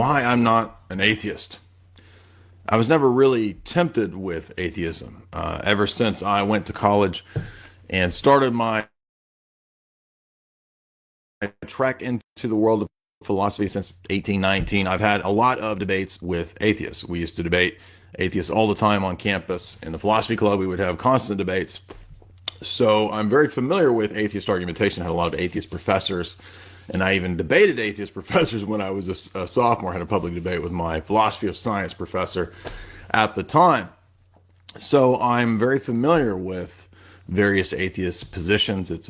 why I'm not an atheist. I was never really tempted with atheism ever since I went to college and started my trek into the world of philosophy since 1819. I've had a lot of debates with atheists. We used to debate atheists all the time on campus. In the philosophy club, we would have constant debates. So I'm very familiar with atheist argumentation. I had a lot of atheist professors, and I even debated atheist professors when I was a sophomore. I had a public debate with my philosophy of science professor at the time. So I'm very familiar with various atheist positions. It's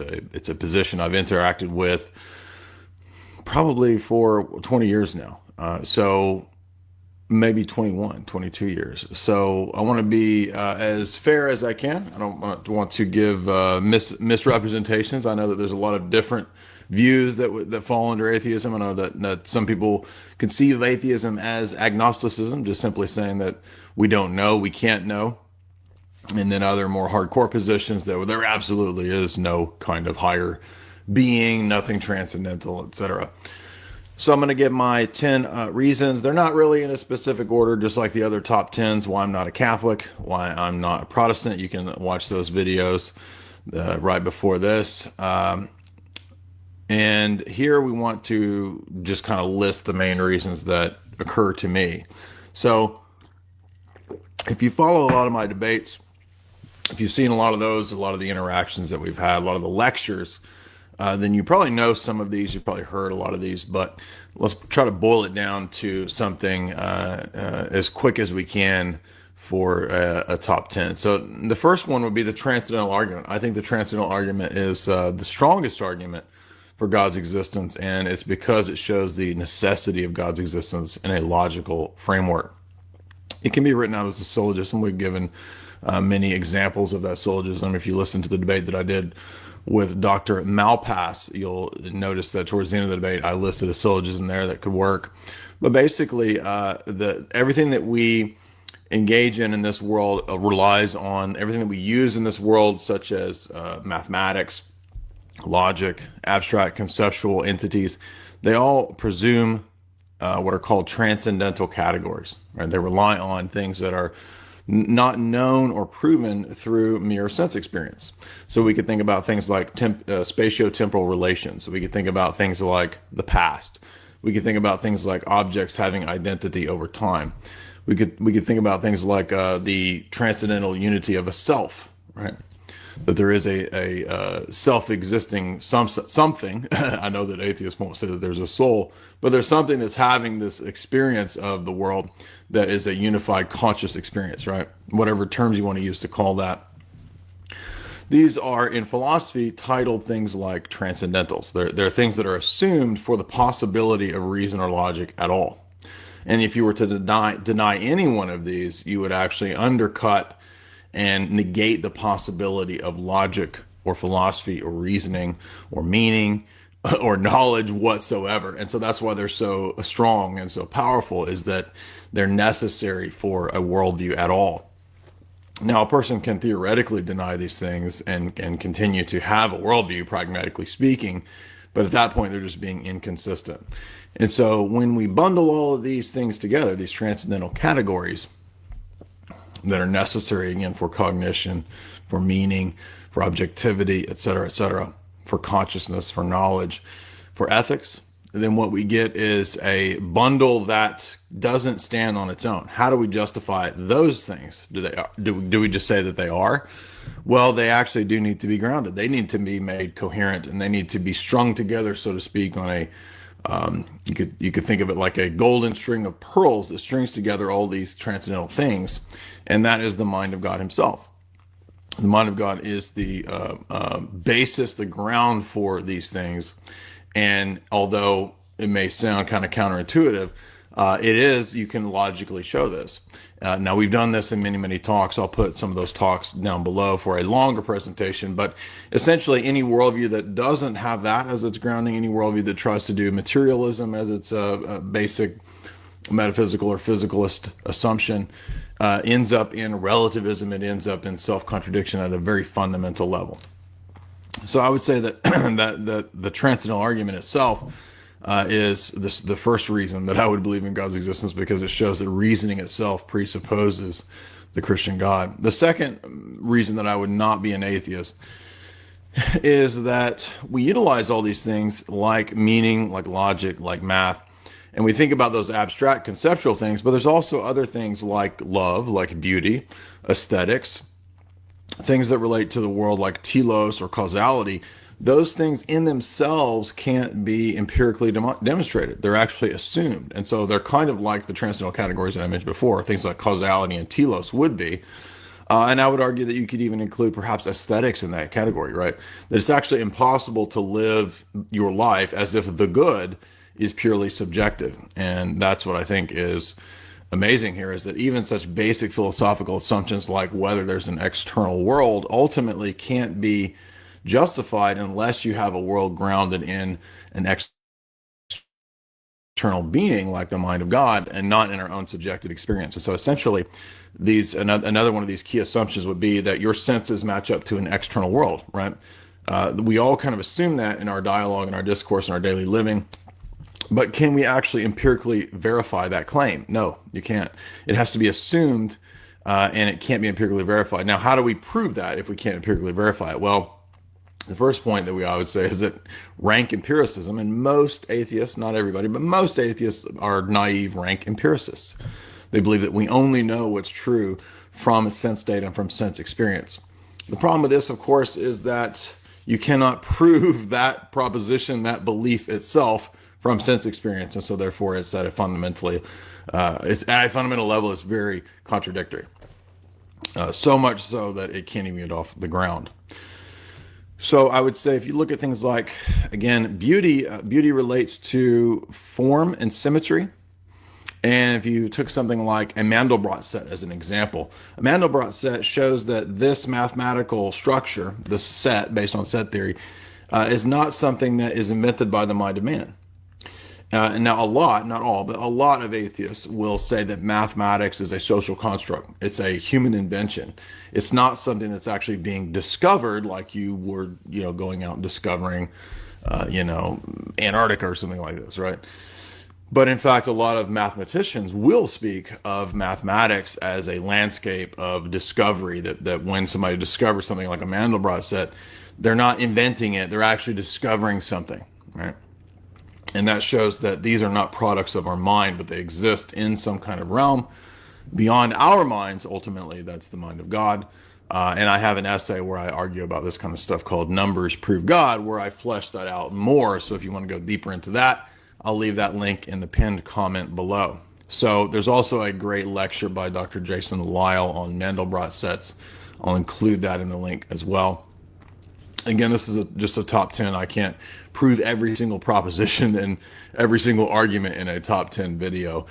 a position I've interacted with probably for 20 years now. So maybe 21, 22 years. So I want to be as fair as I can. I don't want to give misrepresentations. I know that there's a lot of different views that fall under atheism. I know that some people conceive of atheism as agnosticism, just simply saying that we don't know, we can't know. And then other more hardcore positions that there absolutely is no kind of higher being, nothing transcendental, etc. So I'm going to give my 10 reasons. They're not really in a specific order, just like the other top 10s, why I'm not a Catholic, why I'm not a Protestant. You can watch those videos right before this. And here we want to just kind of list the main reasons that occur to me. So if you follow a lot of my debates, if you've seen a lot of those, a lot of the interactions that we've had, a lot of the lectures, then you probably know some of these. You've probably heard a lot of these, but let's try to boil it down to something as quick as we can for a top 10. So the first one would be the transcendental argument. I think the transcendental argument is the strongest argument for God's existence, and it's because it shows the necessity of God's existence in a logical framework. It can be written out as a syllogism. We've given many examples of that syllogism. If you listen to the debate that I did with Dr. Malpass, you'll notice that towards the end of the debate, I listed a syllogism there that could work. But basically, everything that we engage in this world relies on everything that we use in this world, such as mathematics, logic, abstract conceptual entities. They all presume what are called transcendental categories. Right? They rely on things that are not known or proven through mere sense experience. So we could think about things like spatio-temporal relations. So we could think about things like the past. We could think about things like objects having identity over time. We could think about things like the transcendental unity of a self, right? That there is a self-existing something. I know that atheists won't say that there's a soul, but there's something that's having this experience of the world that is a unified conscious experience, right? Whatever terms you want to use to call that. These are, in philosophy, titled things like transcendentals. They're things that are assumed for the possibility of reason or logic at all. And if you were to deny any one of these, you would actually undercut and negate the possibility of logic or philosophy or reasoning or meaning or knowledge whatsoever. And so that's why they're so strong and so powerful, is that they're necessary for a worldview at all. Now, a person can theoretically deny these things and continue to have a worldview, pragmatically speaking, but at that point, they're just being inconsistent. And so when we bundle all of these things together, these transcendental categories that are necessary, again, for cognition, for meaning, for objectivity, et cetera, for consciousness, for knowledge, for ethics, then what we get is a bundle that doesn't stand on its own. How do we justify those things? Do we just say that they are? Well, they actually do need to be grounded. They need to be made coherent, and they need to be strung together, so to speak, on a you could think of it like a golden string of pearls that strings together all these transcendental things, and that is the mind of God himself. The mind of God is the basis, the ground for these things. And although it may sound kind of counterintuitive, it is, you can logically show this. Now, we've done this in many, many talks. I'll put some of those talks down below for a longer presentation. But essentially, any worldview that doesn't have that as its grounding, any worldview that tries to do materialism as its basic metaphysical or physicalist assumption, ends up in relativism. It ends up in self-contradiction at a very fundamental level. So I would say that that the transcendental argument itself is this the first reason that I would believe in God's existence, because it shows that reasoning itself presupposes the Christian God. The second reason that I would not be an atheist is that we utilize all these things like meaning, like logic, like math, and we think about those abstract conceptual things, but there's also other things like love, like beauty, aesthetics, things that relate to the world like telos or causality. Those things in themselves can't be empirically demonstrated. They're actually assumed. And so they're kind of like the transcendental categories that I mentioned before, things like causality and telos would be. And I would argue that you could even include perhaps aesthetics in that category, right? That it's actually impossible to live your life as if the good is purely subjective. And that's what I think is amazing here, is that even such basic philosophical assumptions like whether there's an external world ultimately can't be justified unless you have a world grounded in an external being like the mind of God and not in our own subjective experience. And so essentially, another one of these key assumptions would be that your senses match up to an external world, right? We all kind of assume that in our dialogue, in our discourse, in our daily living. But can we actually empirically verify that claim? No, you can't. It has to be assumed, and it can't be empirically verified. Now, how do we prove that if we can't empirically verify it? Well, the first point that I would say is that rank empiricism, and most atheists, not everybody, but most atheists are naive rank empiricists. They believe that we only know what's true from sense data and from sense experience. The problem with this, of course, is that you cannot prove that proposition, that belief itself, from sense experience, and so therefore it's at a fundamental level, it's very contradictory. So much so that it can't even get off the ground. So I would say if you look at things like, again, beauty relates to form and symmetry. And if you took something like a Mandelbrot set as an example, a Mandelbrot set shows that this mathematical structure, this set based on set theory, is not something that is invented by the mind of man. And now not all, but a lot of atheists will say that mathematics is a social construct. It's a human invention. It's not something that's actually being discovered like you were, going out and discovering, Antarctica or something like this, right? But in fact, a lot of mathematicians will speak of mathematics as a landscape of discovery, that when somebody discovers something like a Mandelbrot set, they're not inventing it, they're actually discovering something, right? And that shows that these are not products of our mind, but they exist in some kind of realm beyond our minds. Ultimately, that's the mind of God. And I have an essay where I argue about this kind of stuff called Numbers Prove God, where I flesh that out more. So if you want to go deeper into that, I'll leave that link in the pinned comment below. So there's also a great lecture by Dr. Jason Lisle on Mandelbrot sets. I'll include that in the link as well. Again, this is just a top 10. I can't prove every single proposition and every single argument in a top 10 video.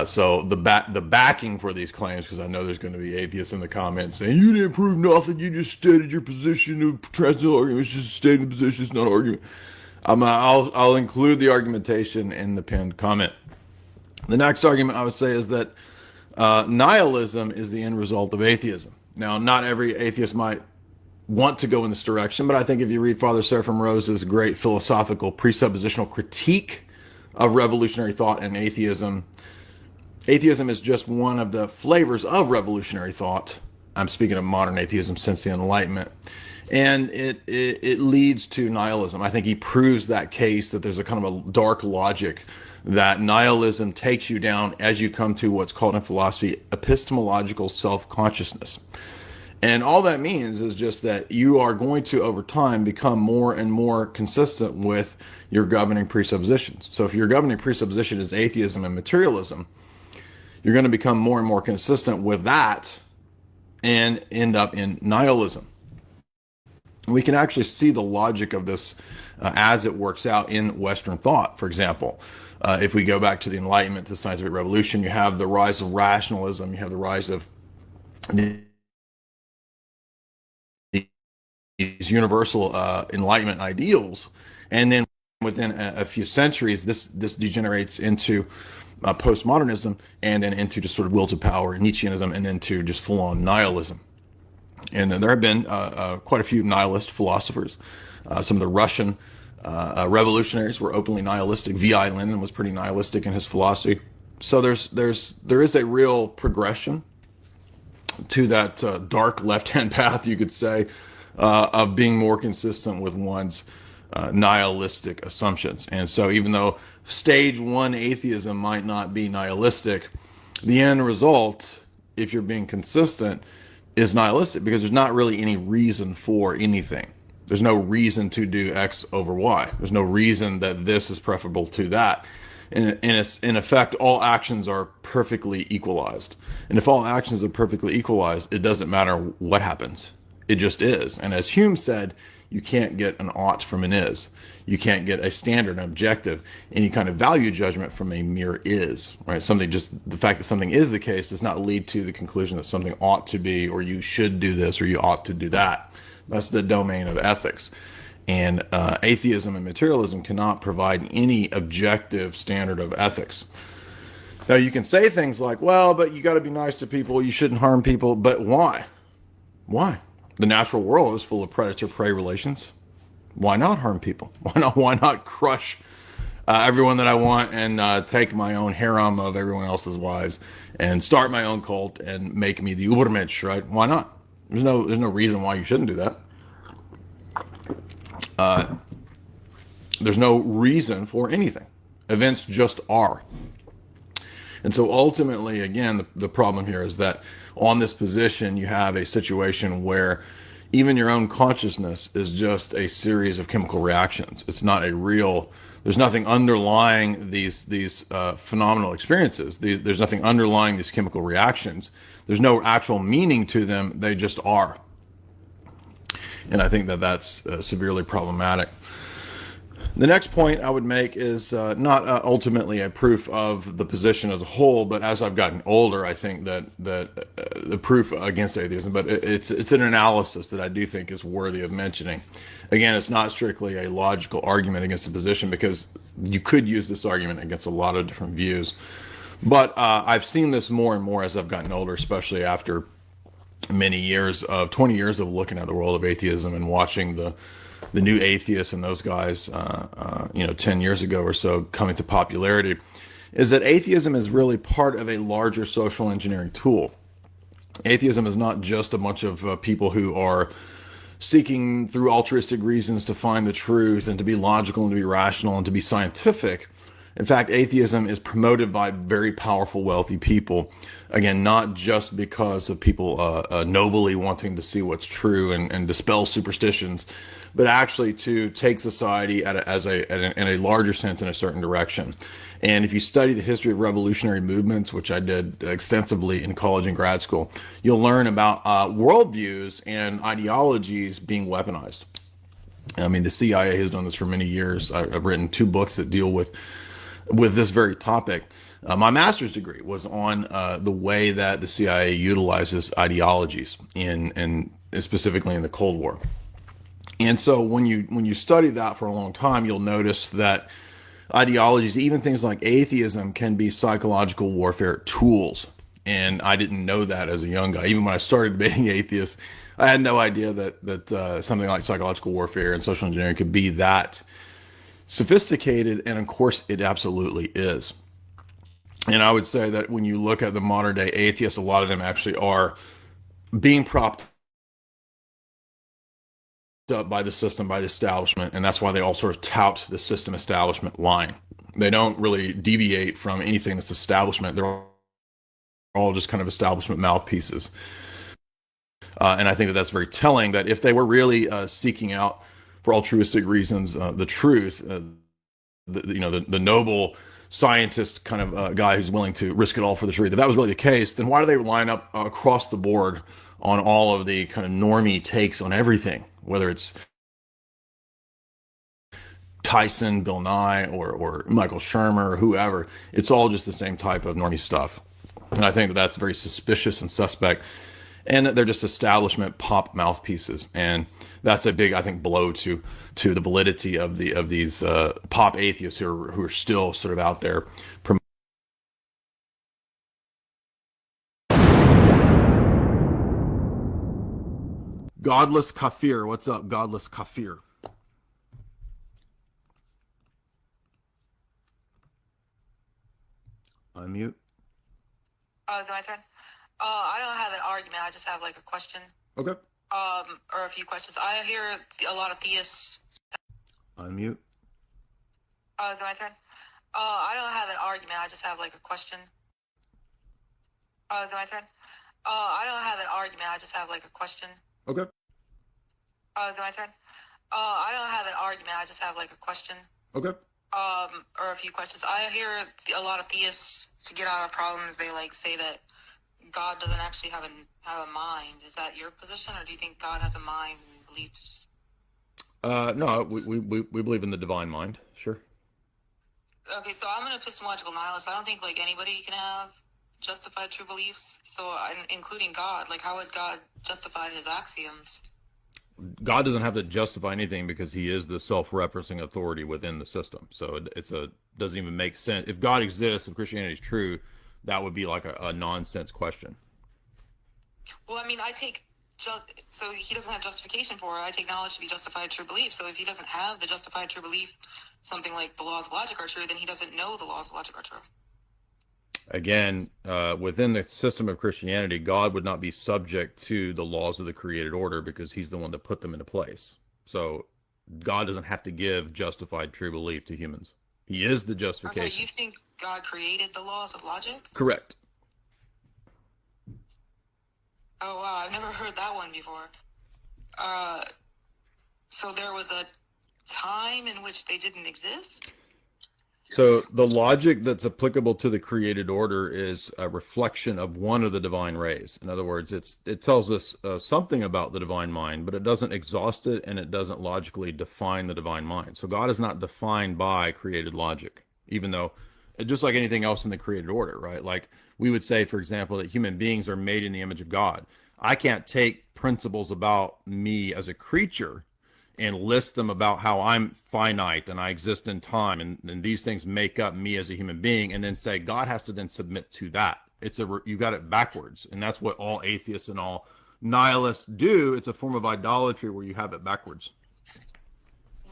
So the backing for these claims, because I know there's going to be atheists in the comments saying, you didn't prove nothing, you just stated your position of transcendental argument, it's just stating the position, it's not an argument. I'll include the argumentation in the pinned comment. The next argument I would say is that nihilism is the end result of atheism. Now, not every atheist might want to go in this direction, but I think if you read Father Seraphim Rose's great philosophical presuppositional critique of revolutionary thought and atheism is just one of the flavors of revolutionary thought. I'm speaking of modern atheism since the Enlightenment. And it leads to nihilism. I think he proves that case, that there's a kind of a dark logic that nihilism takes you down as you come to what's called in philosophy epistemological self-consciousness. And all that means is just that you are going to, over time, become more and more consistent with your governing presuppositions. So if your governing presupposition is atheism and materialism, you're going to become more and more consistent with that and end up in nihilism. We can actually see the logic of this as it works out in Western thought. For example, if we go back to the Enlightenment, to the scientific revolution, you have the rise of rationalism, you have the rise of these universal Enlightenment ideals, and then within a few centuries, this degenerates into postmodernism, and then into just sort of will to power, Nietzscheanism, and then to just full-on nihilism. And then there have been quite a few nihilist philosophers. Some of the Russian Revolutionaries were openly nihilistic. V.I. Lenin was pretty nihilistic in his philosophy. So there is a real progression to that dark left-hand path, you could say, of being more consistent with one's nihilistic assumptions. And so even though stage one atheism might not be nihilistic, the end result, if you're being consistent, is nihilistic, because there's not really any reason for anything. There's no reason to do X over Y. There's no reason that this is preferable to that. In effect, all actions are perfectly equalized. And if all actions are perfectly equalized, it doesn't matter what happens. It just is. And as Hume said, you can't get an ought from an is. You can't get a standard, an objective, any kind of value judgment from a mere is, right? Something, just the fact that something is the case does not lead to the conclusion that something ought to be, or you should do this, or you ought to do that. That's the domain of ethics. And atheism and materialism cannot provide any objective standard of ethics. Now, you can say things like, well, but you got to be nice to people, you shouldn't harm people, but why? Why? The natural world is full of predator-prey relations. Why not harm people? Why not crush everyone that I want and take my own harem of everyone else's wives and start my own cult and make me the Übermensch, right? Why not? There's no reason why you shouldn't do that. There's no reason for anything. Events just are. And so ultimately, again, the problem here is that on this position, you have a situation where even your own consciousness is just a series of chemical reactions. It's not a real, there's nothing underlying these phenomenal experiences. There's nothing underlying these chemical reactions. There's no actual meaning to them. They just are. And I think that that's severely problematic. The next point I would make is not ultimately a proof of the position as a whole, but as I've gotten older, I think that the proof against atheism, but it's an analysis that I do think is worthy of mentioning. Again, it's not strictly a logical argument against the position, because you could use this argument against a lot of different views. But I've seen this more and more as I've gotten older, especially after many years of 20 years of looking at the world of atheism and watching the new atheists and those guys, 10 years ago or so coming to popularity, is that atheism is really part of a larger social engineering tool. Atheism is not just a bunch of people who are seeking through altruistic reasons to find the truth and to be logical and to be rational and to be scientific. In fact, atheism is promoted by very powerful, wealthy people. Again, not just because of people nobly wanting to see what's true and dispel superstitions, but actually to take society in a larger sense in a certain direction. And if you study the history of revolutionary movements, which I did extensively in college and grad school, you'll learn about worldviews and ideologies being weaponized. I mean, the CIA has done this for many years. I've written 2 books that deal with this very topic. My master's degree was on the way that the CIA utilizes ideologies in specifically in the Cold War. And so when you study that for a long time, you'll notice that ideologies, even things like atheism, can be psychological warfare tools. And I didn't know that as a young guy. Even when I started debating atheists, I had no idea that something like psychological warfare and social engineering could be that sophisticated, and of course it absolutely is. And I would say that when you look at the modern day atheists, a lot of them actually are being propped up by the system, by the establishment, and that's why they all sort of tout the system establishment line. They don't really deviate from anything that's establishment. They're all just kind of establishment mouthpieces. And I think that that's very telling, that if they were really seeking out for altruistic reasons the truth, the noble scientist kind of guy who's willing to risk it all for the truth, if that was really the case, then why do they line up across the board on all of the kind of normie takes on everything, whether it's Tyson, Bill Nye, or Michael Shermer, or whoever? It's all just the same type of normie stuff. And I think that that's very suspicious and suspect. And they're just establishment pop mouthpieces, and that's a big, I think, blow to the validity of these pop atheists who are still sort of out there. Godless Kafir, what's up, Godless Kafir? Unmute. Oh, is it my turn? I don't have an argument. I just have like a question. Okay. Or a few questions. I hear a lot of theists. Unmute. Oh, is it my turn? I don't have an argument. I just have like a question. Oh, is it my turn? I don't have an argument. I just have like a question. Okay. Oh, is it my turn? I don't have an argument. I just have like a question. Okay. Or a few questions. I hear a lot of theists, to get out of problems, they like say that God doesn't actually have a mind. Is that your position, or do you think God has a mind and beliefs? No, we believe in the divine mind. Sure. Okay, so I'm an epistemological nihilist. I don't think like anybody can have justified true beliefs. So, including God, like how would God justify his axioms? God doesn't have to justify anything because he is the self-referencing authority within the system. So doesn't even make sense. If God exists, if Christianity is true, that would be like a nonsense question. Well, I mean, so he doesn't have justification for it. I take knowledge to be justified true belief. So if he doesn't have the justified true belief, something like the laws of logic are true, then he doesn't know the laws of logic are true. Again, within the system of Christianity, God would not be subject to the laws of the created order because he's the one that put them into place. So God doesn't have to give justified true belief to humans. He is the justification. So you think God created the laws of logic? Correct. Oh, wow. I've never heard that one before. So there was a time in which they didn't exist? So the logic that's applicable to the created order is a reflection of one of the divine rays. In other words, it tells us something about the divine mind, but it doesn't exhaust it and it doesn't logically define the divine mind. So God is not defined by created logic, even though just like anything else in the created order, right? Like we would say, for example, that human beings are made in the image of God. I can't take principles about me as a creature and list them about how I'm finite and I exist in time and these things make up me as a human being, and then say God has to then submit to that. You got it backwards, and that's what all atheists and all nihilists do. It's a form of idolatry where you have it backwards.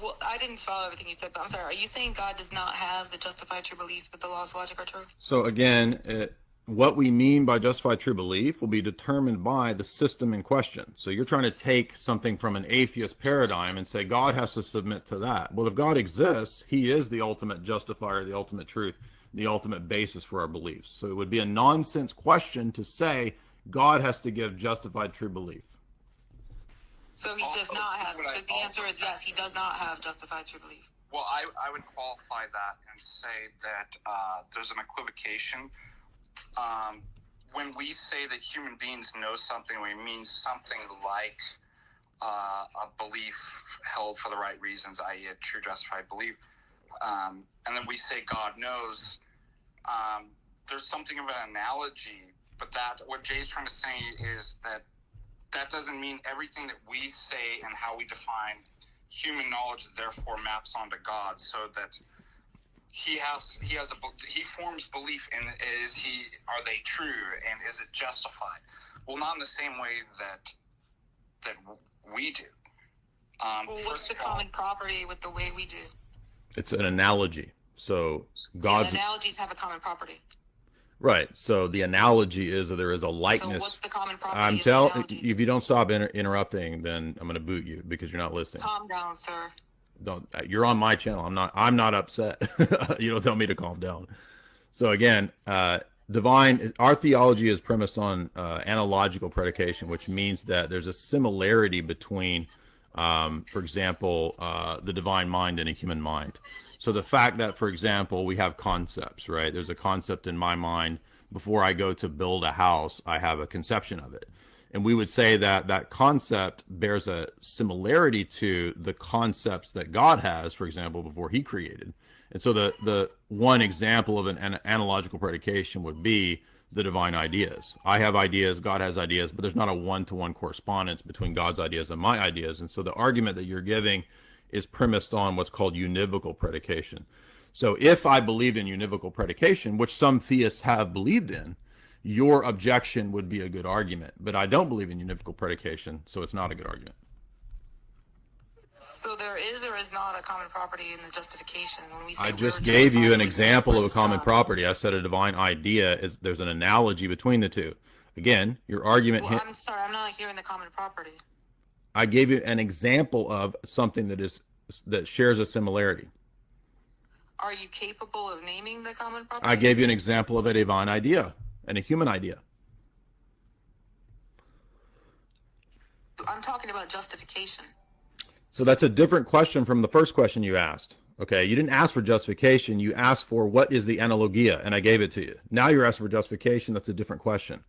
Well, I didn't follow everything you said, but I'm sorry. Are you saying God does not have the justified true belief that the laws of logic are true? So again, what we mean by justified true belief will be determined by the system in question. So you're trying to take something from an atheist paradigm and say God has to submit to that. Well, if God exists, he is the ultimate justifier, the ultimate truth, the ultimate basis for our beliefs. So it would be a nonsense question to say God has to give justified true belief. So he does not have. So the answer is yes, he does not have justified true belief. Well, I would qualify that and say that there's an equivocation. When we say that human beings know something, we mean something like a belief held for the right reasons, i.e. a true justified belief. And then we say God knows. There's something of an analogy, but that what Jay's trying to say is that doesn't mean everything that we say and how we define human knowledge therefore maps onto God, so that he forms belief in are they true and is it justified? Well, not in the same way that we do. Well, what's the common property with the way we do? It's an analogy. So God's analogies have a common property. Right. So the analogy is that there is a likeness. So what's the common property? I'm telling. If you don't stop interrupting, then I'm going to boot you because you're not listening. Calm down, sir. Don't. You're on my channel. I'm not upset. You don't tell me to calm down. So again, our theology is premised on analogical predication, which means that there's a similarity between, for example, the divine mind and a human mind. So the fact that, for example, we have concepts, right? There's a concept in my mind. Before I go to build a house, I have a conception of it. And we would say that that concept bears a similarity to the concepts that God has, for example, before he created. And so the one example of an analogical predication would be the divine ideas. I have ideas, God has ideas, but there's not a one-to-one correspondence between God's ideas and my ideas. And so the argument that you're giving is premised on what's called univocal predication. So if I believed in univocal predication, which some theists have believed in, your objection would be a good argument. But I don't believe in univocal predication, so it's not a good argument. So there is or is not a common property in the justification when we say I we're just gave you justified an with example of a versus common God? property. I said a divine idea is there's an analogy between the two. Again, your argument. Well, I'm sorry, I'm not hearing the common property. I gave you an example of something that shares a similarity. Are you capable of naming the common property? I gave you an example of a divine idea and a human idea. I'm talking about justification. So that's a different question from the first question you asked. Okay, you didn't ask for justification. You asked for what is the analogia, and I gave it to you. Now you're asking for justification. That's a different question.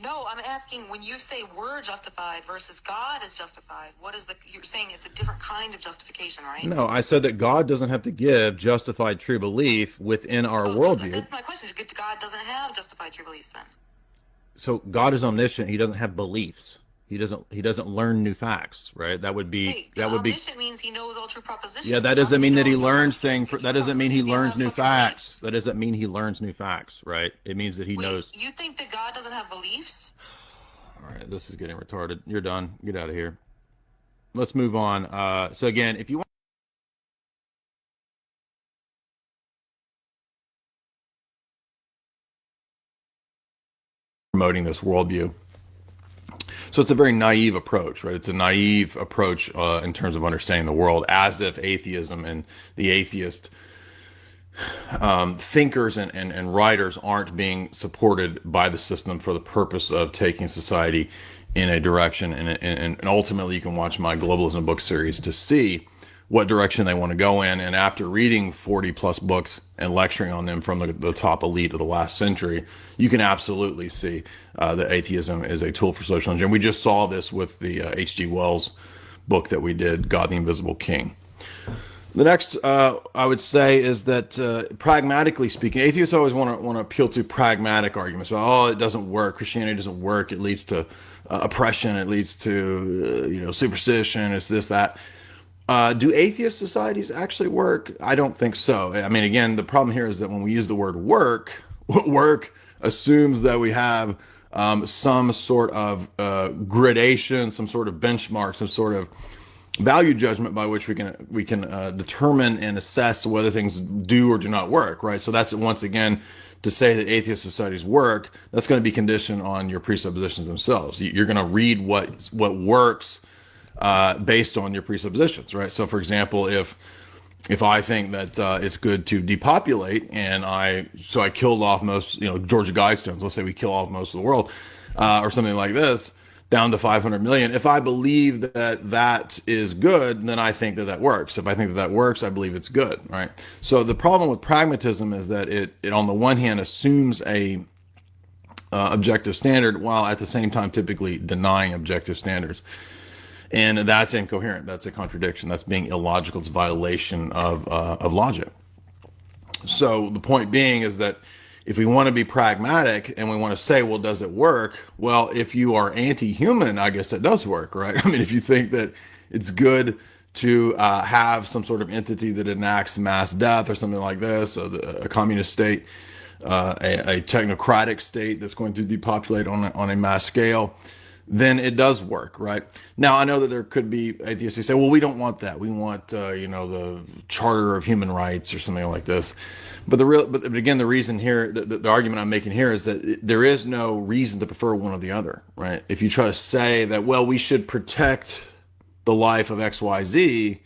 No, I'm asking when you say we're justified versus God is justified, what is you're saying it's a different kind of justification, right? No, I said that God doesn't have to give justified true belief within our worldview. That's my question. God doesn't have justified true beliefs then. So God is omniscient. He doesn't have beliefs. He doesn't learn new facts, right? Omniscient means he knows all true propositions. Yeah, that doesn't mean that he learns things. That doesn't mean he learns new facts. That doesn't mean he learns new facts, right? It means that he knows. You think that God doesn't have beliefs? All right, this is getting retarded. You're done. Get out of here. Let's move on. So again, if you want promoting this worldview. So it's a very naive approach, right? It's a naive approach in terms of understanding the world, as if atheism and the atheist thinkers and writers aren't being supported by the system for the purpose of taking society in a direction. And ultimately, you can watch my globalism book series to see what direction they want to go in. And after reading 40 plus books and lecturing on them from the top elite of the last century, you can absolutely see that atheism is a tool for social engineering. We just saw this with the H.G. Wells book that we did, God the Invisible King. The next, I would say, is that pragmatically speaking, atheists always want to appeal to pragmatic arguments. Oh, it doesn't work. Christianity doesn't work. It leads to oppression. It leads to superstition. It's this, that. Do atheist societies actually work? I don't think so. I mean, again, the problem here is that when we use the word work, work assumes that we have some sort of gradation, some sort of benchmark, some sort of value judgment by which we can determine and assess whether things do or do not work, right? So that's, once again, to say that atheist societies work, that's going to be conditioned on your presuppositions themselves. You're going to read what works based on your presuppositions, right? So, for example, if I think that it's good to depopulate, and I killed off most, Georgia Guidestones. Let's say we kill off most of the world, or something like this, down to 500 million. If I believe that that is good, then I think that that works. If I think that that works, I believe it's good, right? So the problem with pragmatism is that it on the one hand assumes a objective standard, while at the same time typically denying objective standards. And that's incoherent. That's a contradiction. That's being illogical. It's a violation of logic. So the point being is that if we want to be pragmatic and we want to say, well, does it work? Well, if you are anti-human, I guess it does work, right? I mean, if you think that it's good to have some sort of entity that enacts mass death or something like this, a communist state, a technocratic state that's going to depopulate on a mass scale, then it does work, right? Now, I know that there could be atheists who say, well, we don't want that. We want, the Charter of Human Rights or something like this. But again, the reason here, the argument I'm making here is that there is no reason to prefer one or the other, right? If you try to say that, well, we should protect the life of XYZ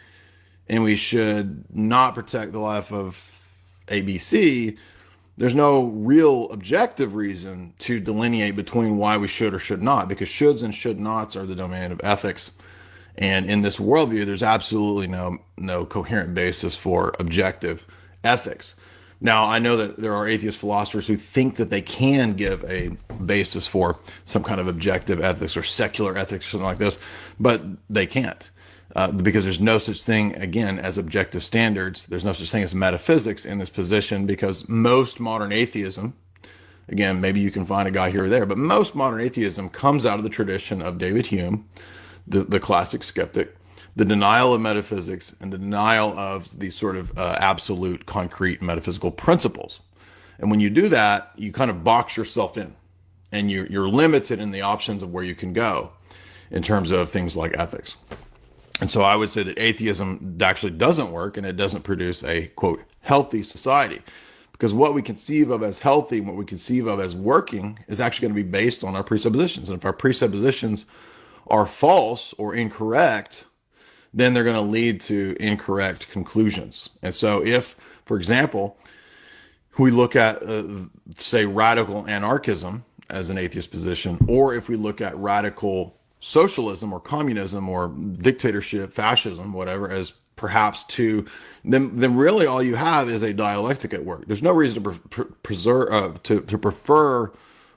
and we should not protect the life of ABC, there's no real objective reason to delineate between why we should or should not, because shoulds and should nots are the domain of ethics. And in this worldview, there's absolutely no coherent basis for objective ethics. Now, I know that there are atheist philosophers who think that they can give a basis for some kind of objective ethics or secular ethics or something like this, but they can't. Because there's no such thing, again, as objective standards. There's no such thing as metaphysics in this position, because most modern atheism, again, maybe you can find a guy here or there, but most modern atheism comes out of the tradition of David Hume, the classic skeptic, the denial of metaphysics and the denial of these sort of absolute, concrete metaphysical principles. And when you do that, you kind of box yourself in, and you're limited in the options of where you can go in terms of things like ethics. And so I would say that atheism actually doesn't work, and it doesn't produce a, quote, healthy society. Because what we conceive of as healthy, what we conceive of as working, is actually going to be based on our presuppositions. And if our presuppositions are false or incorrect, then they're going to lead to incorrect conclusions. And so if, for example, we look at, say, radical anarchism as an atheist position, or if we look at radical socialism or communism or dictatorship, fascism, whatever, as perhaps then really all you have is a dialectic at work. There's no reason to prefer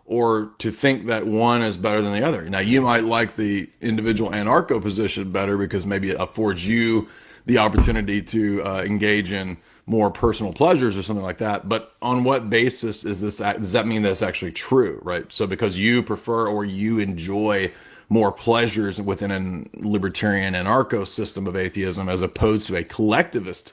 or to think that one is better than the other. Now, you might like the individual anarcho position better because maybe it affords you the opportunity to engage in more personal pleasures or something like that. But on what basis is this? Does that mean that's actually true, right? So because you prefer or you enjoy more pleasures within a libertarian anarcho system of atheism as opposed to a collectivist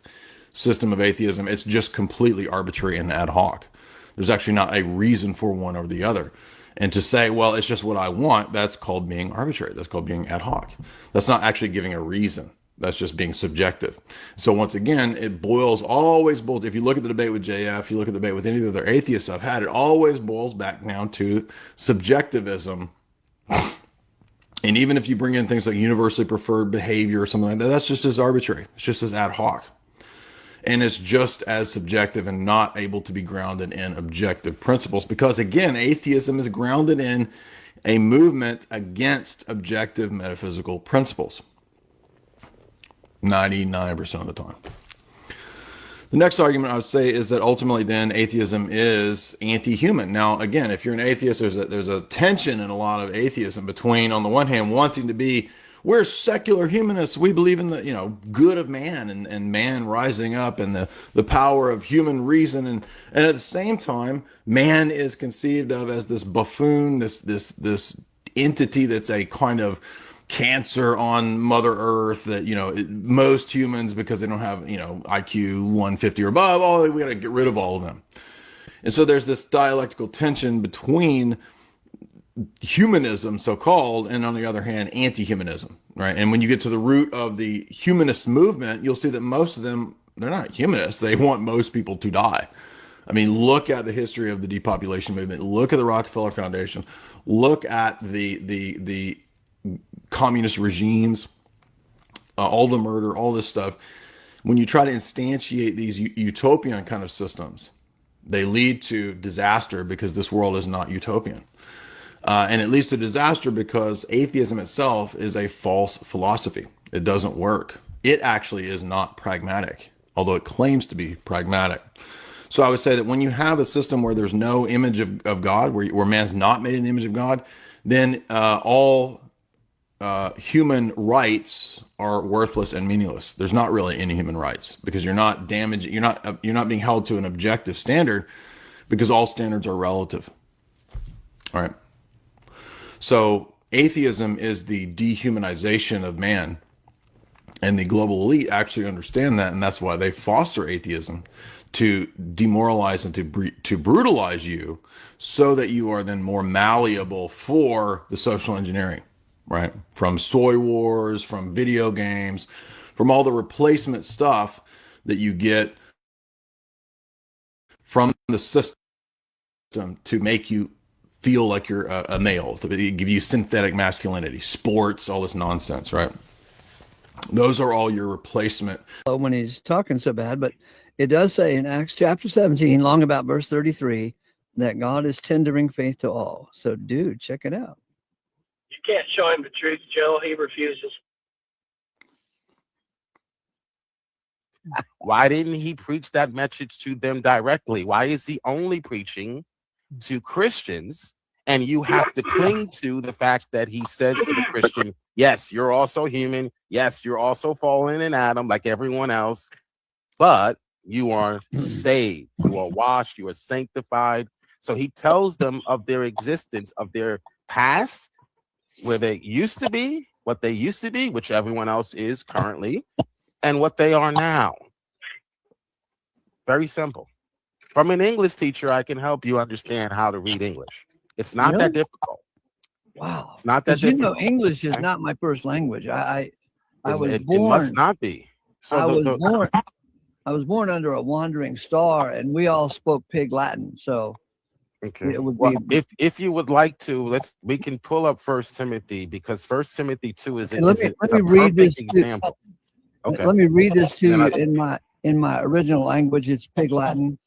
system of atheism, it's just completely arbitrary and ad hoc. There's actually not a reason for one or the other. And to say, well, it's just what I want, that's called being arbitrary. That's called being ad hoc. That's not actually giving a reason. That's just being subjective. So once again, it always boils. If you look at the debate with JF, you look at the debate with any of the other atheists I've had, it always boils back down to subjectivism. And even if you bring in things like universally preferred behavior or something like that, that's just as arbitrary. It's just as ad hoc. And it's just as subjective and not able to be grounded in objective principles. Because again, atheism is grounded in a movement against objective metaphysical principles. 99% of the time. The next argument I would say is that ultimately then atheism is anti-human. Now, again, if you're an atheist, there's a tension in a lot of atheism between, on the one hand, wanting to be, we're secular humanists. We believe in the good of man and man rising up and the power of human reason. And at the same time, man is conceived of as this buffoon, this entity that's a kind of cancer on Mother Earth that, most humans, because they don't have, IQ 150 or above, we got to get rid of all of them. And so there's this dialectical tension between humanism, so-called, and on the other hand, anti-humanism, right? And when you get to the root of the humanist movement, you'll see that most of them, they're not humanists. They want most people to die. I mean, look at the history of the depopulation movement. Look at the Rockefeller Foundation. Look at the communist regimes, all the murder, all this stuff. When you try to instantiate these utopian kind of systems, they lead to disaster because this world is not utopian. And it leads to disaster because atheism itself is a false philosophy. It doesn't work. It actually is not pragmatic, although it claims to be pragmatic. So I would say that when you have a system where there's no image of God, where man's not made in the image of God, then all human rights are worthless and meaningless. There's not really any human rights because you're not damaging, you're not being held to an objective standard because all standards are relative. All right. So atheism is the dehumanization of man, and the global elite actually understand that, and that's why they foster atheism, to demoralize and to brutalize you so that you are then more malleable for the social engineering, right? From soy wars, from video games, from all the replacement stuff that you get from the system to make you feel like you're a male, to give you synthetic masculinity, sports, all this nonsense, right? Those are all your replacement. When he's talking so bad, but it does say in Acts chapter 17, long about verse 33, that God is tendering faith to all. So, dude, check it out. You can't show him the truth, Joe. He refuses. Why didn't he preach that message to them directly? Why is he only preaching to Christians? And you have to cling to the fact that he says to the Christian, yes, you're also human. Yes, you're also fallen in Adam like everyone else, but you are saved. You are washed. You are sanctified. So he tells them of their existence, of their past, where they used to be, what they used to be, which everyone else is currently, and what they are now. Very simple. From an English teacher, I can help you understand how to read English. It's not that difficult. Wow. It's not that difficult. English is not my first language. I It must not be. So I was born under a wandering star, and we all spoke Pig Latin. So okay. it would Well, be. if you would like to, we can pull up 1 Timothy, because 1 Timothy 2 is Let me read this example. Okay. Let me read this to you in my original language. It's Pig Latin.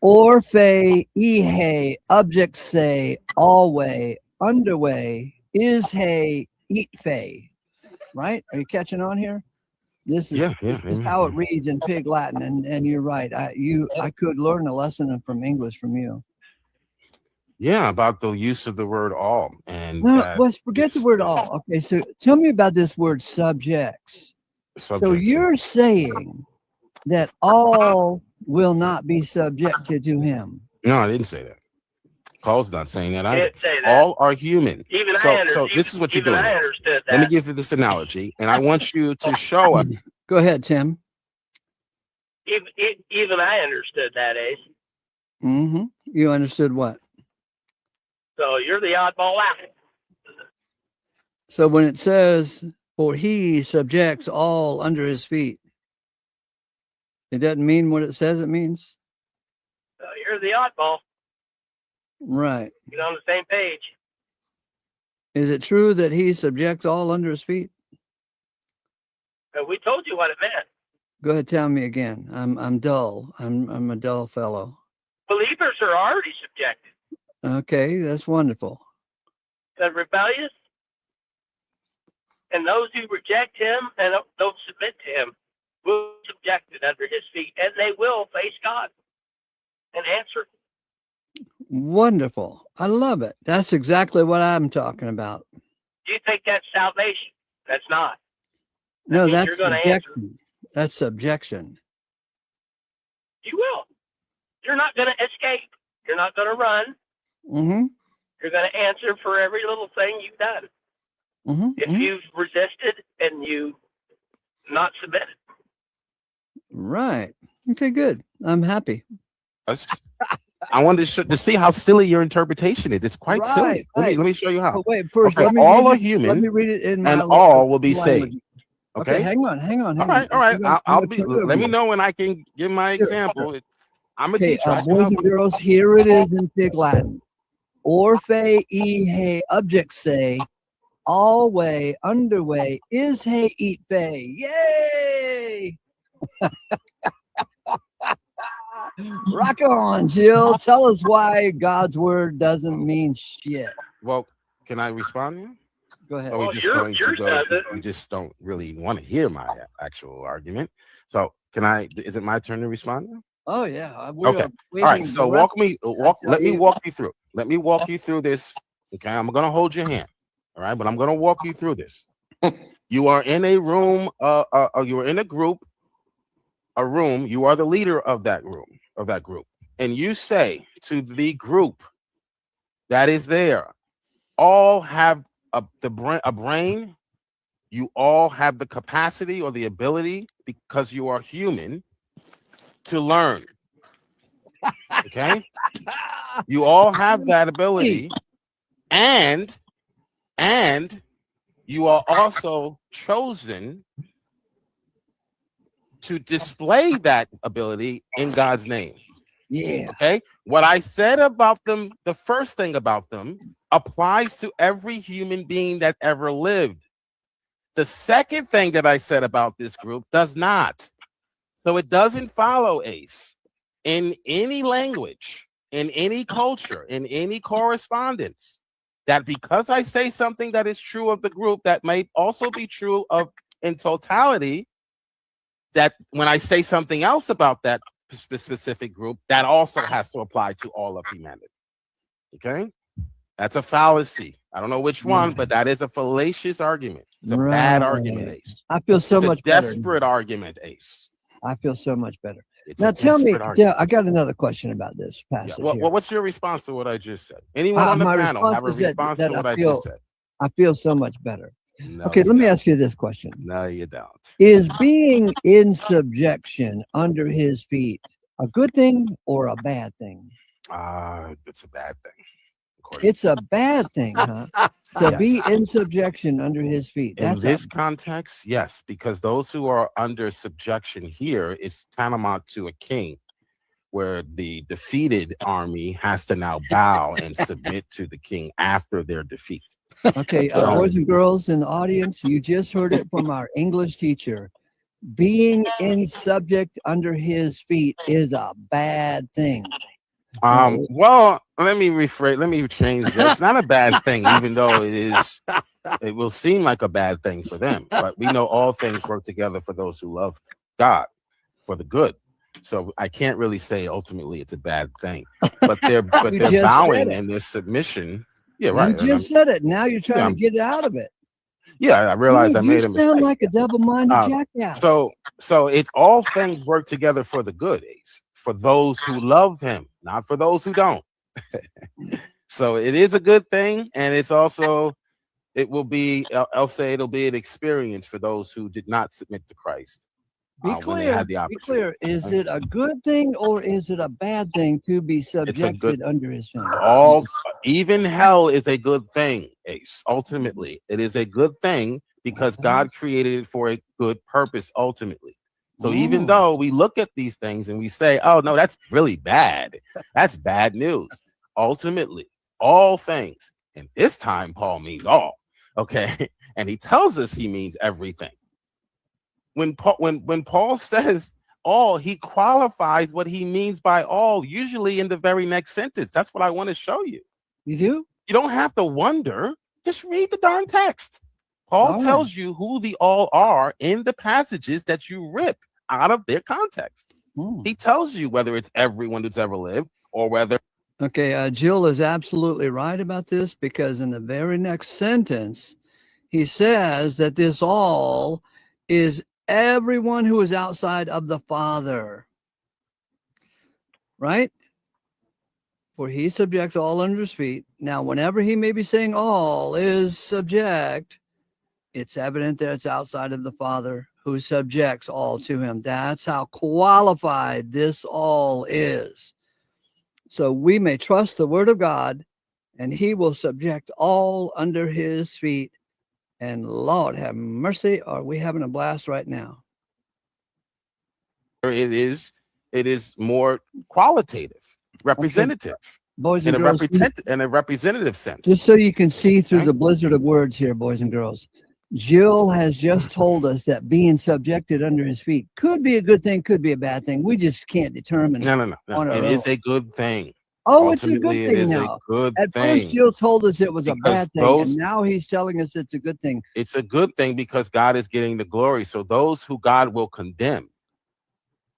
Orphe, ihe, object say, alway, underway, is hey, eat fay. Right? Are you catching on here? This is how it reads in Pig Latin, and you're right. I could learn a lesson from English from you. Yeah, about the use of the word all, and forget the word all. Okay, so tell me about this word subjects. So you're saying that all will not be subjected to him? No, I didn't say that. Paul's not saying that either. Didn't say that. All are human. So this is what you're doing. I understood that. Let me give you this analogy, and I want you to show us. Go ahead, Tim. Even I understood that, Ace. Mm-hmm. You understood what? So you're the oddball out. So when it says, for he subjects all under his feet, it doesn't mean what it says it means? You're the oddball. Right. Get on the same page. Is it true that he subjects all under his feet? We told you what it meant. Go ahead, tell me again. I'm dull. I'm a dull fellow. Believers are already subjected. Okay, that's wonderful. The rebellious and those who reject him and don't submit to him will be subjected under his feet, and they will face God and answer. Wonderful. I love it. That's exactly what I'm talking about. Do you think that's salvation? That's not. No, that's subjection. That's subjection. You will. You're not going to escape. You're not going to run. Mm-hmm. You're going to answer for every little thing you've done. Mm-hmm. If you've resisted and you not submitted. Right. Okay, good. I'm happy. I wanted to see how silly your interpretation is. It's quite silly. Let me show you how. Oh, wait, first, okay, all are human. Let me read it in my and all will be language. saved. Okay, hang on. All right. Let me know when I can give my example. I'm a teacher. Boys and girls, here it is in Pig Latin. Orphe, ihe, object say, alway, underway, is hey, eat fay. Yay! Rock on, Jill. Tell us why God's word doesn't mean shit. Well, can I respond now? Go ahead. You just don't really want to hear my actual argument. So is it my turn to respond now? Oh yeah. Okay. All right. So let me walk you through. Let me walk you through this. Okay. I'm going to hold your hand. All right. But I'm going to walk you through this. You are in a room. You are in a group. You are the leader of that group. And you say to the group that is there, all have a brain. You all have the capacity or the ability, because you are human, to learn. Okay? You all have that ability, and you are also chosen to display that ability in God's name. Yeah. Okay? What I said about them, the first thing about them, applies to every human being that ever lived. The second thing that I said about this group does not. So it doesn't follow, Ace, in any language, in any culture, in any correspondence, that because I say something that is true of the group, that may also be true of in totality, that when I say something else about that specific group, that also has to apply to all of humanity. Okay? That's a fallacy. I don't know which one, but that is a fallacious argument. It's a bad argument, Ace. I feel so much better. Desperate argument, Ace. I feel so much better. Now tell me, I got another question about this passage. Yeah. What's your response to what I just said? Anyone on the panel have a response to what I just said? I feel so much better. No, okay, let me ask you this question. No, you don't. Is being in subjection under his feet a good thing or a bad thing? It's a bad thing. according. It's a bad thing, huh? To Yes. be in subjection under his feet. In That's this context, yes, because those who are under subjection here is tantamount to a king, where the defeated army has to now bow and submit to the king after their defeat. okay. Boys and girls in the audience, you just heard it from our English teacher. Being in subject under his feet is a bad thing. Well, let me rephrase. Let me change that. It's not a bad thing, even though it is. It will seem like a bad thing for them, but we know all things work together for those who love God, for the good. So I can't really say ultimately it's a bad thing, but they're bowing and their submission. Yeah, right. You just said it. Now you're trying to get out of it. Yeah, I realized I made a mistake. You sound like a double-minded jackass. So it all things work together for the good, Ace, for those who love him, not for those who don't. So it is a good thing, and it's also it'll be an experience for those who did not submit to Christ. Be clear. Is it a good thing or is it a bad thing to be subjected under his feet? Even hell is a good thing, Ace. Ultimately, it is a good thing because God created it for a good purpose. Ultimately, so even though we look at these things and we say, "Oh no, that's really bad. That's bad news." Ultimately, all things, and this time Paul means all. Okay, and he tells us he means everything. When Paul says all, he qualifies what he means by all, usually in the very next sentence. That's what I want to show you. You do? You don't have to wonder. Just read the darn text. Paul tells you who the all are in the passages that you rip out of their context. He tells you whether it's everyone that's ever lived or whether. Okay, Jill is absolutely right about this because in the very next sentence, he says that this all is everyone who is outside of the Father, right? For he subjects all under his feet. Now, whenever he may be saying all is subject, it's evident that it's outside of the Father who subjects all to him. That's how qualified this all is. So we may trust the word of God, and he will subject all under his feet. And Lord have mercy, are we having a blast right now? It is more qualitative, representative, boys and girls, in a representative sense. Just so you can see through the blizzard of words here, boys and girls. Jill has just told us that being subjected under his feet could be a good thing, could be a bad thing. We just can't determine. No. It is a good thing. Oh, it's a good thing now. At first, Jill told us it was a bad thing, and now he's telling us it's a good thing. It's a good thing because God is getting the glory. So those who God will condemn,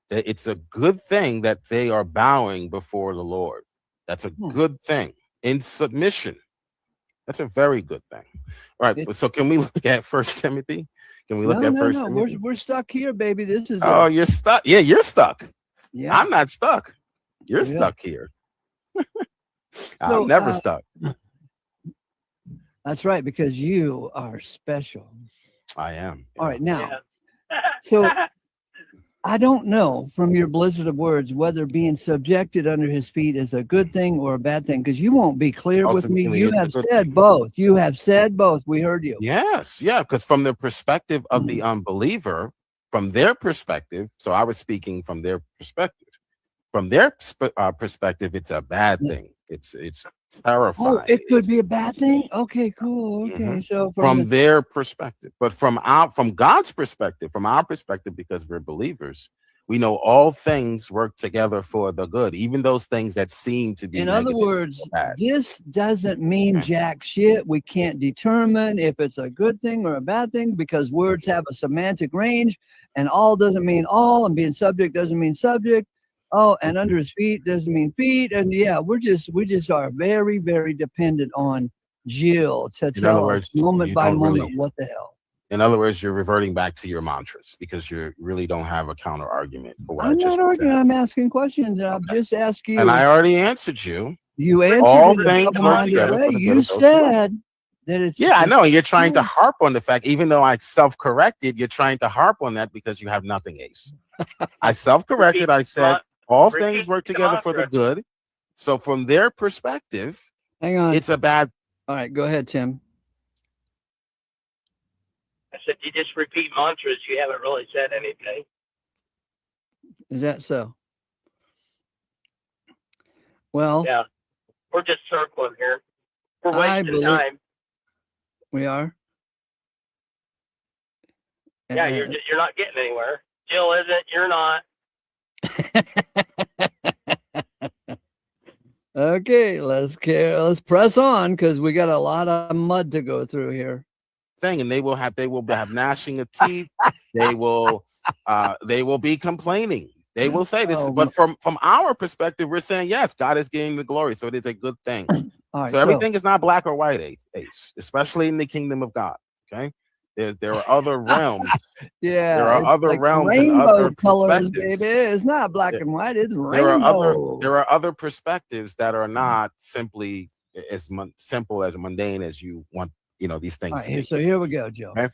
it's a good thing that they are bowing before the Lord. That's a good thing. In submission, that's a very good thing. All right. So can we look at 1 Timothy? Can we look at 1 Timothy? We're stuck here, baby. This is. Oh, you're stuck. Yeah, you're stuck. Yeah, I'm not stuck. You're stuck here. I'm never stuck. That's right, because you are special. I am. All right, now. So I don't know from your blizzard of words whether being subjected under his feet is a good thing or a bad thing, because you won't be clear with me. You have said both. You have said both. We heard you. Yes, yeah, because from the perspective of the unbeliever, from their perspective, so I was speaking from their perspective. From their perspective, it's a bad thing. It's terrifying. Oh, it could be a bad thing. Okay, cool. Okay, so from their perspective, but from God's perspective, from our perspective, because we're believers, we know all things work together for the good, even those things that seem to be. In other words, this doesn't mean jack shit. We can't determine if it's a good thing or a bad thing because words have a semantic range, and all doesn't mean all, and being subject doesn't mean subject. Oh, and under his feet doesn't mean feet. And yeah, we just are very, very dependent on Jill to tell us moment by moment what the hell. In other words, you're reverting back to your mantras because you really don't have a counter argument for what I'm not arguing. I'm asking questions. I'm just asking you. And I already answered you. You answered all things work together. You said that it's. Yeah, I know. And you're trying to harp on the fact, even though I self-corrected, you're trying to harp on that because you have nothing, Ace. I self-corrected. I said all things work together for the good. So from their perspective, Hang on. It's a bad. All right, go ahead, Tim. I said, you just repeat mantras. You haven't really said anything. Is that so? Well, Yeah. We're just circling here. We're wasting time. We are. Yeah, you're not getting anywhere. Jill isn't. You're not. Okay, let's press on because we got a lot of mud to go through here. Thing, and they will have gnashing of teeth. They will be complaining. They will say this, but from our perspective, we're saying yes, God is getting the glory, so it is a good thing. Right, so everything is not black or white, Ace, especially in the kingdom of God. Okay, there are other realms. Yeah, there are other like realms rainbow and other colors, baby. It's not black and white. It's rainbow. There are other perspectives that are not simply as simple as mundane as you want. These things. All right, so here we go, Joe. Okay.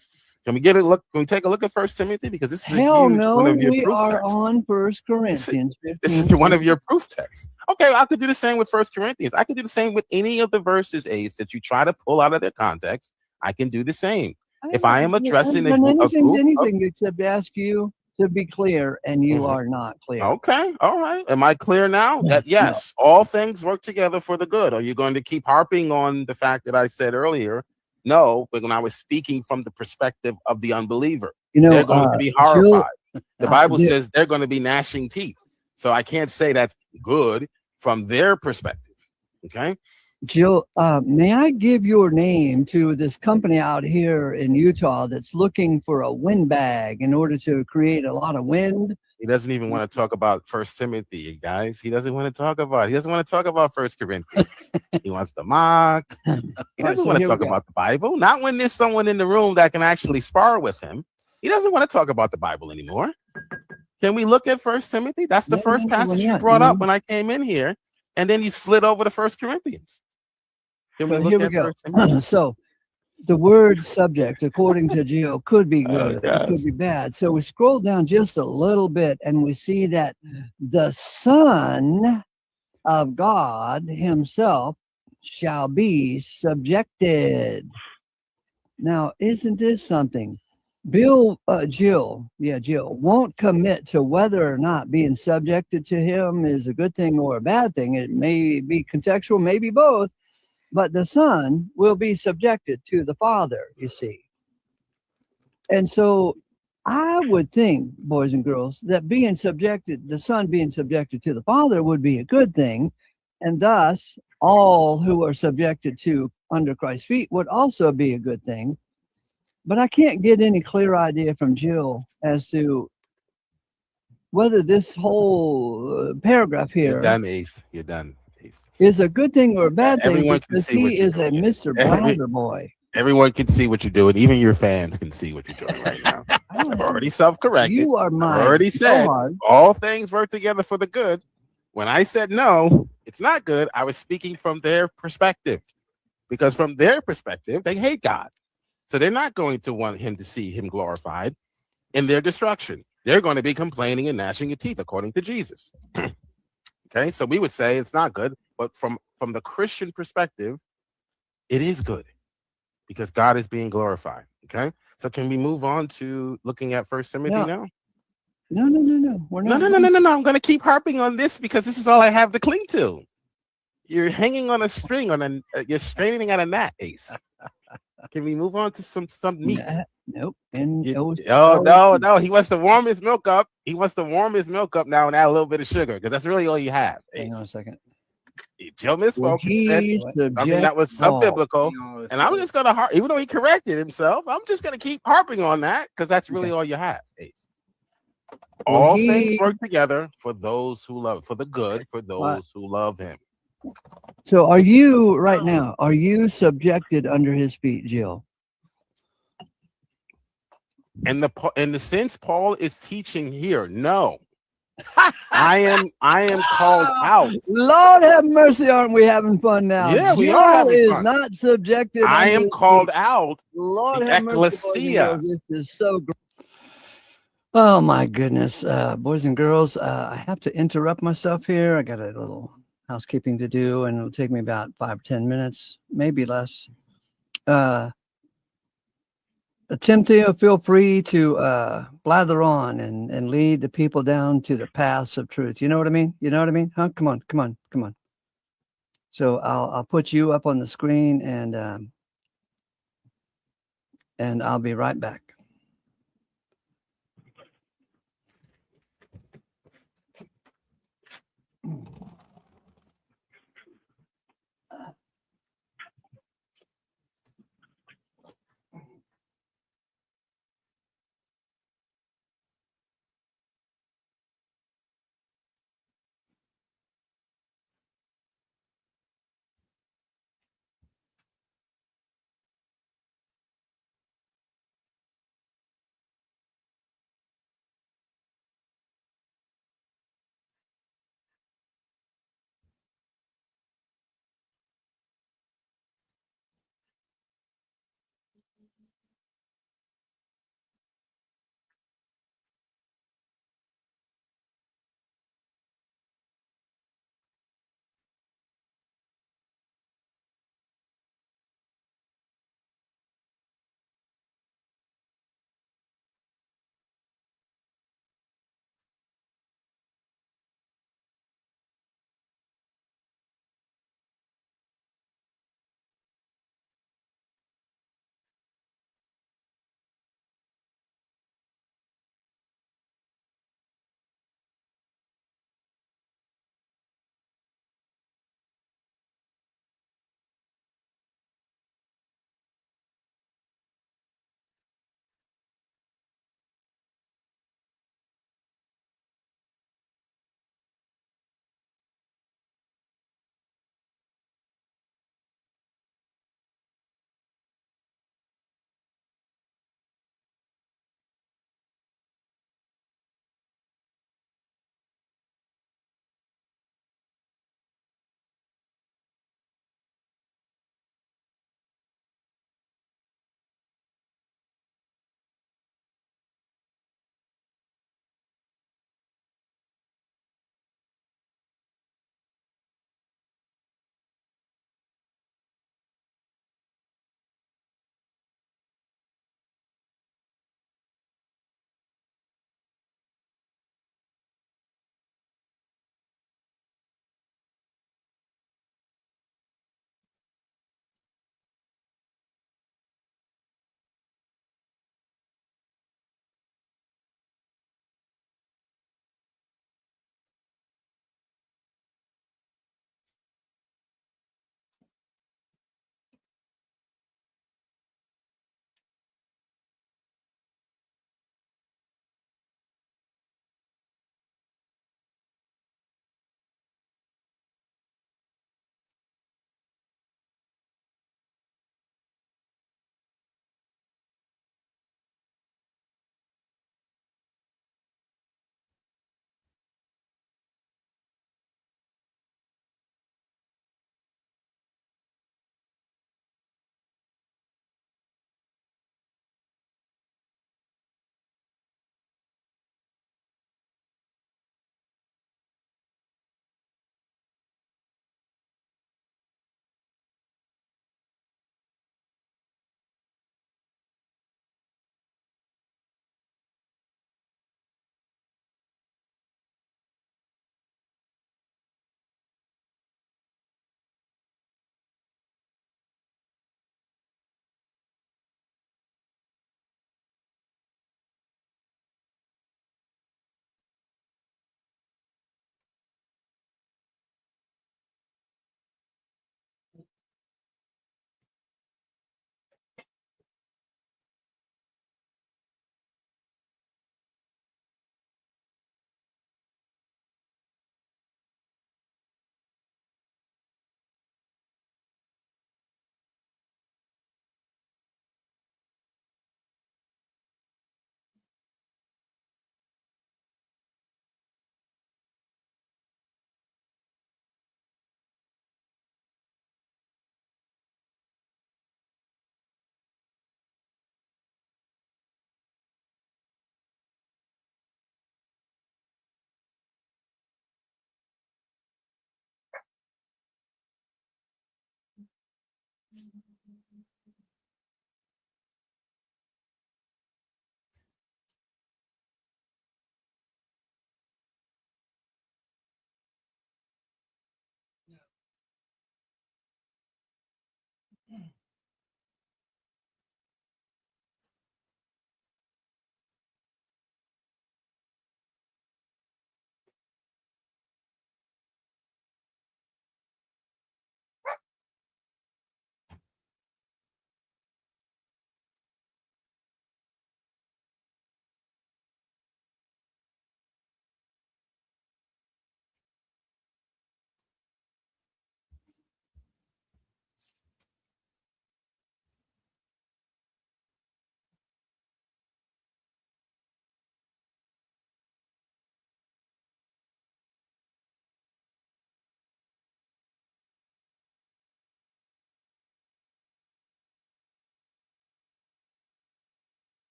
Can we get a look? Can we take a look at First Timothy, because this is one of your we are texts. on First Corinthians. This is one of your proof texts. Okay, I could do the same with First Corinthians. I could do the same with any of the verses, Ace, that you try to pull out of their context. I can do the same. If I am addressing anything except ask you to be clear, and you are not clear. Okay, all right. Am I clear now? That yes, all things work together for the good. Are you going to keep harping on the fact that I said earlier? No, but when I was speaking from the perspective of the unbeliever, they're going to be horrified. The Bible says they're going to be gnashing teeth. So I can't say that's good from their perspective. Okay. Jill, may I give your name to this company out here in Utah that's looking for a windbag in order to create a lot of wind? He doesn't even want to talk about First Timothy, guys. He doesn't want to talk about First Corinthians. He wants to mock. He doesn't want to talk about the Bible. Not when there's someone in the room that can actually spar with him. He doesn't want to talk about the Bible anymore. Can we look at First Timothy? That's the first passage you brought up when I came in here, and then you slid over to First Corinthians. Can we look at First Timothy? So the word subject, according to Geo, could be good, it could be bad. So we scroll down just a little bit and we see that the Son of God himself shall be subjected. Now, isn't this something? Jill won't commit to whether or not being subjected to him is a good thing or a bad thing. It may be contextual, maybe both. But the Son will be subjected to the Father, you see. And so I would think, boys and girls, that the Son being subjected to the Father would be a good thing. And thus, all who are subjected to under Christ's feet would also be a good thing. But I can't get any clear idea from Jill as to whether this whole paragraph here. You're done, Ace. You're done. Is a good thing or a bad thing because he is a Mr. Blounder boy. Everyone can see what you're doing. Even your fans can see what you're doing right now. I've already self-corrected. You are mine. I already said all things work together for the good. When I said no, it's not good, I was speaking from their perspective. Because from their perspective, they hate God. So they're not going to want him to see him glorified in their destruction. They're going to be complaining and gnashing your teeth, according to Jesus. Okay, so we would say it's not good, but from the Christian perspective, it is good because God is being glorified. Okay, so can we move on to looking at First Timothy now? No. We're not. No. I'm going to keep harping on this because this is all I have to cling to. You're hanging on a string you're straining at a gnat, Ace. Can we move on to some meat? Nope. No. He wants to warm his milk up. Now and add a little bit of sugar because that's really all you have. Hang on a second. Joe misspoke. He said something that was sub-biblical. And I'm just going to even though he corrected himself, I'm just going to keep harping on that because that's really all you have. Ace. All things work together for those who love, for the good, for those who love him. So are you subjected under his feet, Jill? In the sense Paul is teaching here, no. I am called out. Lord have mercy, aren't we having fun now? Yeah, Jill we are having fun. Not subjected. I am called out. Lord the have ecclesia. Mercy, this is so great. Oh my goodness, boys and girls, I have to interrupt myself here. I got a little housekeeping to do, and it'll take me about 5 or 10 minutes, maybe less. Timothy, feel free to blather on and lead the people down to the paths of truth. You know what I mean? You know what I mean? Huh? Come on. So I'll put you up on the screen, and I'll be right back.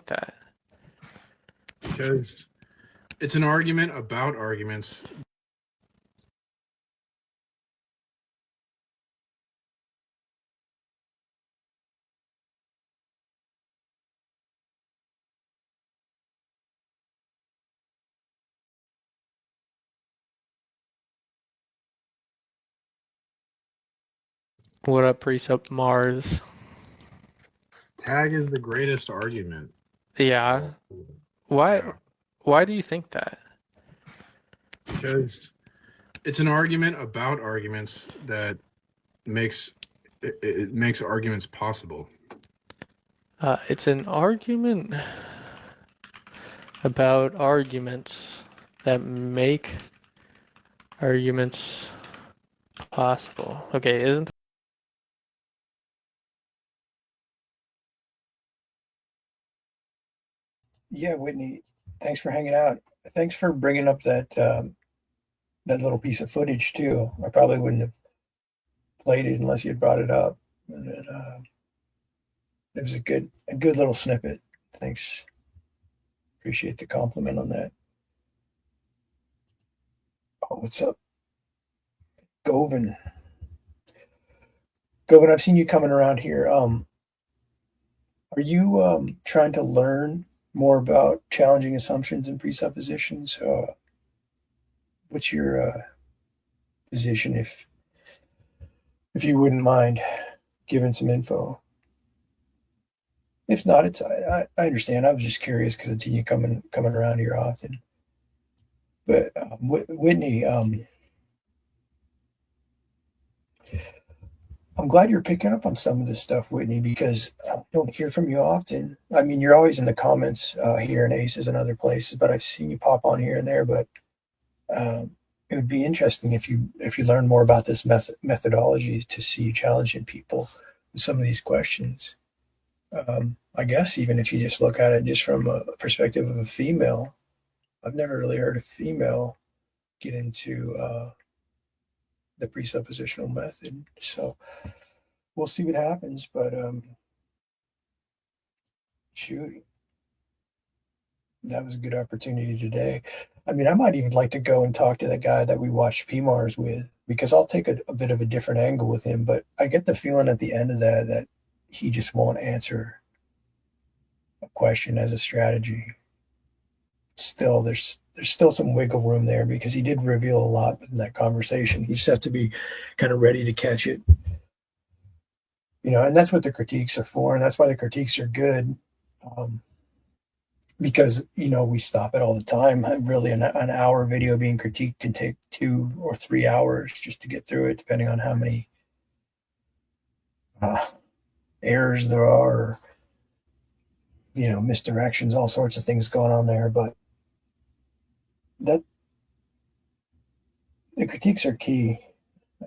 That because it's an argument about arguments. What up, Precept Mars? Tag is the greatest argument. Yeah. Why? Yeah. Why do you think that? Because it's an argument about arguments that makes it makes arguments possible. It's an argument about arguments that make arguments possible. Okay, isn't Yeah, Whitney, thanks for hanging out. Thanks for bringing up that little piece of footage too. I probably wouldn't have played it unless you had brought it up. It was a good little snippet. Thanks. Appreciate the compliment on that. Oh, what's up, Govan? Govan, I've seen you coming around here. Are you trying to learn more about challenging assumptions and presuppositions? What's your position, if you wouldn't mind giving some info? If not, it's I understand. I was just curious because I've seen you coming around here often. But Whitney, I'm glad you're picking up on some of this stuff, Whitney, because I don't hear from you often. I mean, you're always in the comments here in Aces and other places, but I've seen you pop on here and there. But it would be interesting if you learn more about this methodology to see you challenging people with some of these questions. I guess even if you just look at it just from a perspective of a female, I've never really heard a female get into the presuppositional method. So we'll see what happens. But shoot, that was a good opportunity today. I mean, I might even like to go and talk to the guy that we watched PMARS with, because I'll take a bit of a different angle with him. But I get the feeling at the end of that he just won't answer a question as a strategy. still there's still some wiggle room there because he did reveal a lot in that conversation. You just have to be kind of ready to catch it. And that's what the critiques are for, and that's why the critiques are good. Because we stop it all the time. Really, an hour video being critiqued can take 2 or 3 hours just to get through it, depending on how many errors there are, or, misdirections, all sorts of things going on there. But that the critiques are key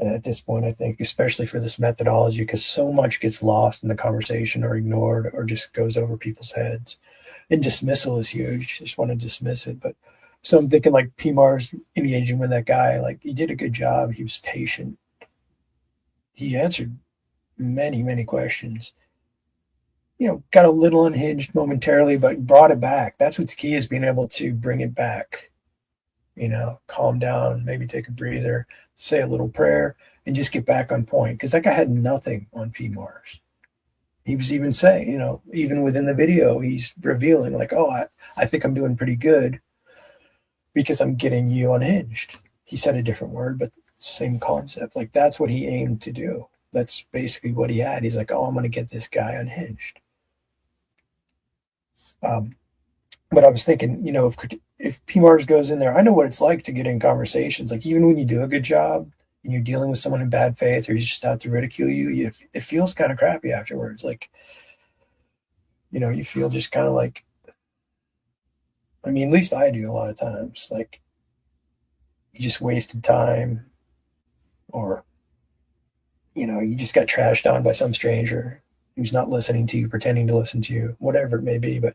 at this point, I think, especially for this methodology, because so much gets lost in the conversation or ignored or just goes over people's heads. And dismissal is huge. Just want to dismiss it. But so I'm thinking like PMAR's engaging with that guy. Like, he did a good job. He was patient. He answered many, many questions. Got a little unhinged momentarily, but brought it back. That's what's key, is being able to bring it back. Calm down, maybe take a breather, say a little prayer, and just get back on point. Because that guy had nothing on PMARS. He was even saying, even within the video, he's revealing like, oh, I think I'm doing pretty good because I'm getting you unhinged. He said a different word, but same concept. Like, that's what he aimed to do. That's basically what he had. He's like, oh, I'm going to get this guy unhinged. But I was thinking, if PMARS goes in there, I know what it's like to get in conversations. Like, even when you do a good job and you're dealing with someone in bad faith, or he's just out to ridicule you, it feels kind of crappy afterwards. Like, you feel just kind of like, at least I do a lot of times. Like, you just wasted time, or, you just got trashed on by some stranger who's not listening to you, pretending to listen to you, whatever it may be. But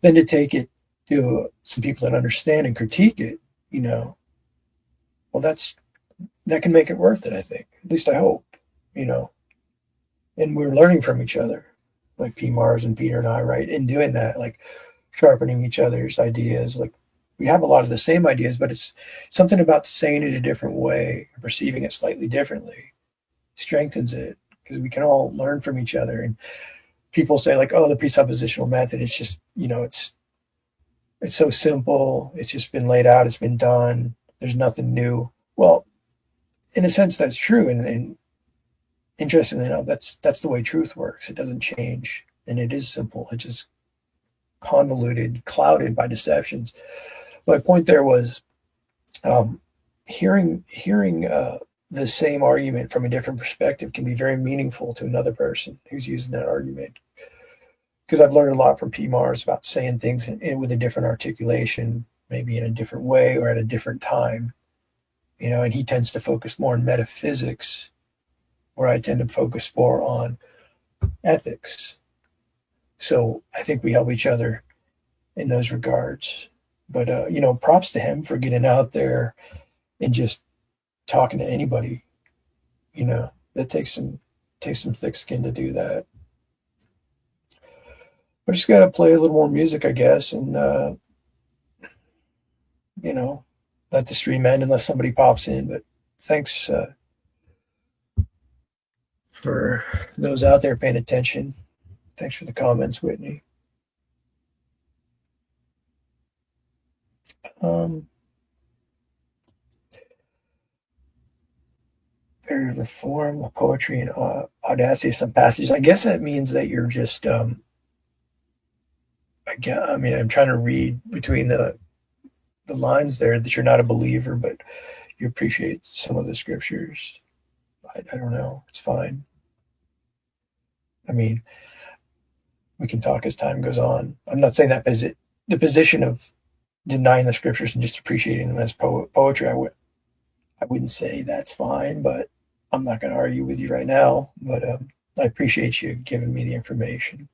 then to take it to some people that understand and critique it, well, that can make it worth it, I think. At least I hope, and we're learning from each other, like P. Mars and Peter and I, right? In doing that, like sharpening each other's ideas. Like, we have a lot of the same ideas, but it's something about saying it a different way, perceiving it slightly differently, strengthens it, because we can all learn from each other. And people say like, oh, the presuppositional method, it's just, it's so simple. It's just been laid out. It's been done. There's nothing new. Well, in a sense, that's true. And interestingly enough, that's the way truth works. It doesn't change, and it is simple. It's just convoluted, clouded by deceptions. My point there was hearing the same argument from a different perspective can be very meaningful to another person who's using that argument. Because I've learned a lot from P. Mars about saying things with a different articulation, maybe in a different way or at a different time. And he tends to focus more on metaphysics, where I tend to focus more on ethics. So I think we help each other in those regards. But, props to him for getting out there and just talking to anybody. That takes some thick skin to do that. We're just got to play a little more music, I guess, and, let the stream end unless somebody pops in. But thanks for those out there paying attention. Thanks for the comments, Whitney. Very reform, poetry, and audacity. Some passages. I guess that means that you're just. I'm trying to read between the lines there that you're not a believer, but you appreciate some of the scriptures. I don't know. It's fine. We can talk as time goes on. I'm not saying that the position of denying the scriptures and just appreciating them as poetry. I wouldn't say that's fine, but I'm not going to argue with you right now. But I appreciate you giving me the information.